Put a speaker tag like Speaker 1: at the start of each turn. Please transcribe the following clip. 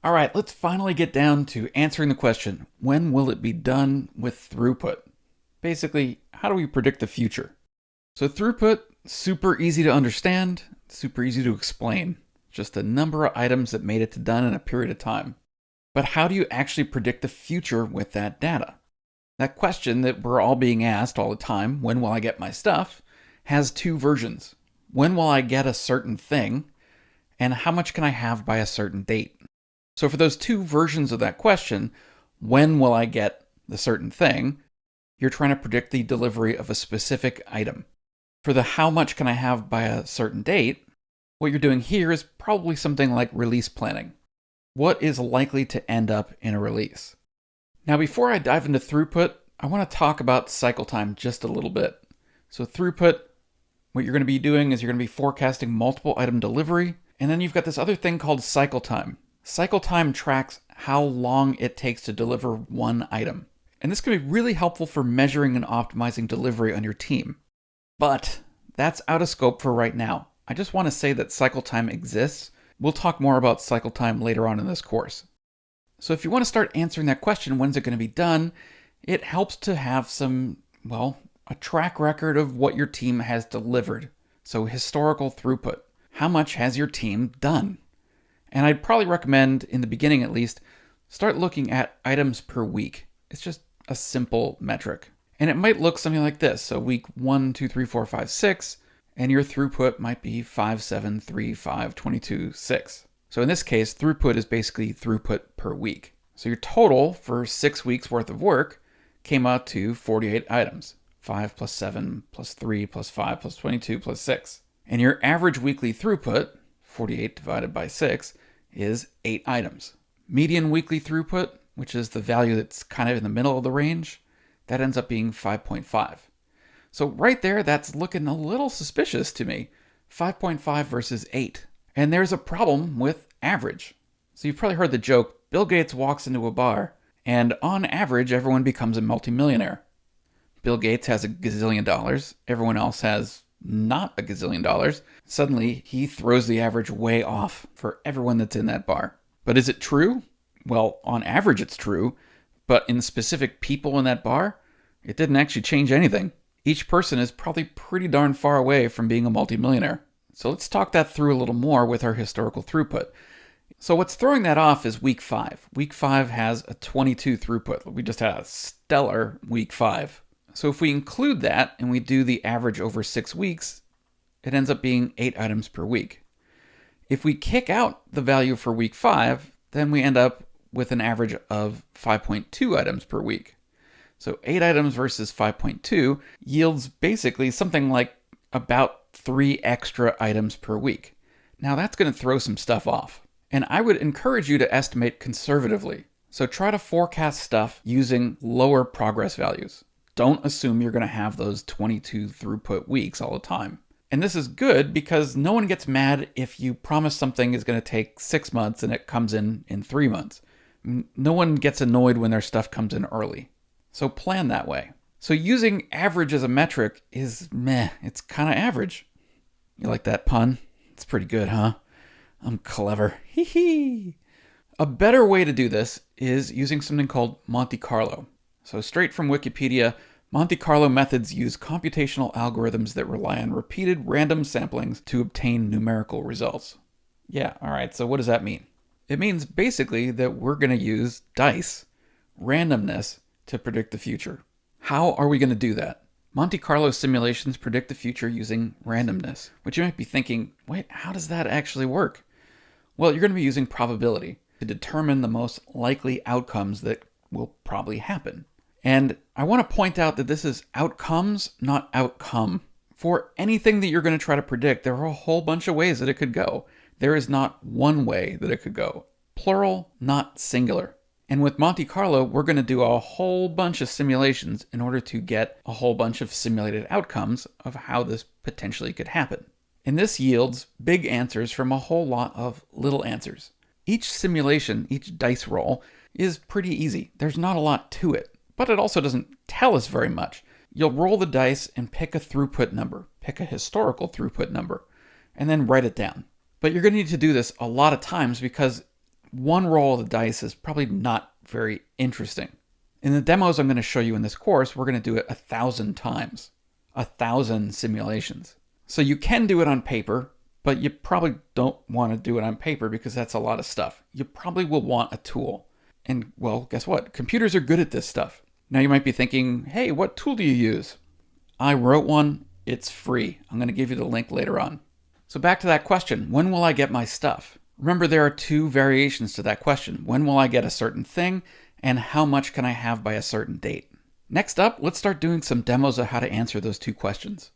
Speaker 1: All right, let's finally get down to answering the question, when will it be done with throughput? Basically, how do we predict the future? So throughput, super easy to understand, super easy to explain. Just the number of items that made it to done in a period of time. But how do you actually predict the future with that data? That question that we're all being asked all the time, when will I get my stuff, has two versions. When will I get a certain thing, and how much can I have by a certain date? So for those two versions of that question, when will I get the certain thing, you're trying to predict the delivery of a specific item. For the how much can I have by a certain date, what you're doing here is probably something like release planning. What is likely to end up in a release? Now, before I dive into throughput, I want to talk about cycle time just a little bit. So throughput, what you're going to be doing is you're going to be forecasting multiple item delivery, and then you've got this other thing called cycle time. Cycle time tracks how long it takes to deliver one item. And this can be really helpful for measuring and optimizing delivery on your team. But that's out of scope for right now. I just want to say that cycle time exists. We'll talk more about cycle time later on in this course. So if you want to start answering that question, when's it going to be done, it helps to have a track record of what your team has delivered. So historical throughput. How much has your team done? And I'd probably recommend, in the beginning at least, start looking at items per week. It's just a simple metric. And it might look something like this. So week 1, 2, 3, 4, 5, 6, and your throughput might be 5, 7, 3, 5, 22, 6. So in this case, throughput is basically throughput per week. So your total for 6 weeks worth of work came out to 48 items. 5 plus 7 plus 3 plus 5 plus 22 plus 6. And your average weekly throughput, 48 divided by 6, is 8 items. Median weekly throughput, which is the value that's kind of in the middle of the range, that ends up being 5.5. So right there, that's looking a little suspicious to me. 5.5 versus 8. And there's a problem with average. So you've probably heard the joke, Bill Gates walks into a bar, and on average, everyone becomes a multimillionaire. Bill Gates has a gazillion dollars. Everyone else has not a gazillion dollars. Suddenly, he throws the average way off for everyone that's in that bar. But is it true? Well, on average, it's true. But in specific people in that bar, it didn't actually change anything. Each person is probably pretty darn far away from being a multimillionaire. So let's talk that through a little more with our historical throughput. So what's throwing that off is week 5. Week 5 has a 22 throughput. We just had a stellar week 5. So if we include that and we do the average over 6 weeks, it ends up being 8 items per week. If we kick out the value for week 5, then we end up with an average of 5.2 items per week. So 8 items versus 5.2 yields basically something like about 3 extra items per week. Now that's going to throw some stuff off. And I would encourage you to estimate conservatively. So try to forecast stuff using lower progress values. Don't assume you're going to have those 22 throughput weeks all the time. And this is good because no one gets mad if you promise something is going to take 6 months and it comes in 3 months. No one gets annoyed when their stuff comes in early. So plan that way. So using average as a metric is meh. It's kind of average. You like that pun? It's pretty good, huh? I'm clever. Hee hee. A better way to do this is using something called Monte Carlo. So straight from Wikipedia, Monte Carlo methods use computational algorithms that rely on repeated random samplings to obtain numerical results. Yeah, all right, so what does that mean? It means basically that we're going to use dice, randomness, to predict the future. How are we going to do that? Monte Carlo simulations predict the future using randomness, which you might be thinking, wait, how does that actually work? Well, you're going to be using probability to determine the most likely outcomes that will probably happen. And I want to point out that this is outcomes, not outcome. For anything that you're going to try to predict, there are a whole bunch of ways that it could go. There is not one way that it could go. Plural, not singular. And with Monte Carlo, we're going to do a whole bunch of simulations in order to get a whole bunch of simulated outcomes of how this potentially could happen. And this yields big answers from a whole lot of little answers. Each simulation, each dice roll, is pretty easy. There's not a lot to it, but it also doesn't tell us very much. You'll roll the dice and pick a throughput number, pick a historical throughput number, and then write it down. But you're going to need to do this a lot of times because one roll of the dice is probably not very interesting. In the demos I'm going to show you in this course, we're going to do it 1,000 times, 1,000 simulations. So you can do it on paper, but you probably don't want to do it on paper because that's a lot of stuff. You probably will want a tool. And well, guess what? Computers are good at this stuff. Now you might be thinking, hey, what tool do you use? I wrote one. It's free. I'm going to give you the link later on. So back to that question, when will I get my stuff? Remember, there are two variations to that question. When will I get a certain thing, and how much can I have by a certain date? Next up, let's start doing some demos of how to answer those two questions.